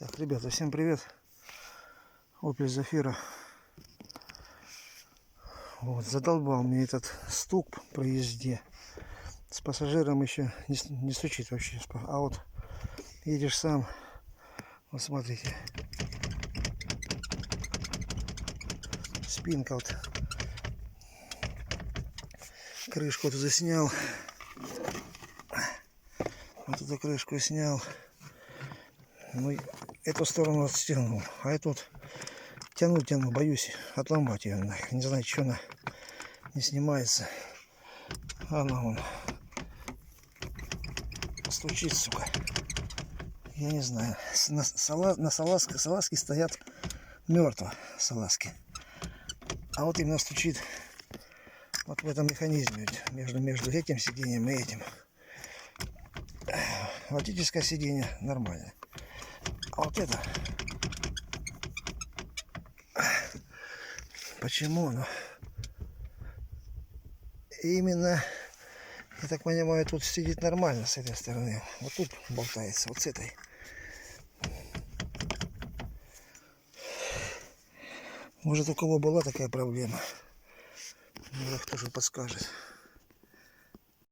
Так, ребята, всем привет. Opel Zafira. Вот, задолбал мне этот стук при езде. С пассажиром еще не стучит вообще. А вот едешь сам. Вот смотрите. Спинка вот. Крышку вот заснял. Вот эту крышку снял. Ну, эту сторону отстегнул. А эту вот тяну, боюсь отломать ее. Не знаю, что она не снимается. Она вон стучит, сука. Я не знаю. На салазке стоят мертво. Салазки. А вот именно стучит вот в этом механизме. Между этим сиденьем и этим. Водительское сиденье нормально. А вот это... Почему? Ну, именно, я так понимаю, тут сидит нормально с этой стороны. Вот тут болтается, вот с этой. Может, у кого была такая проблема? Может, кто же подскажет.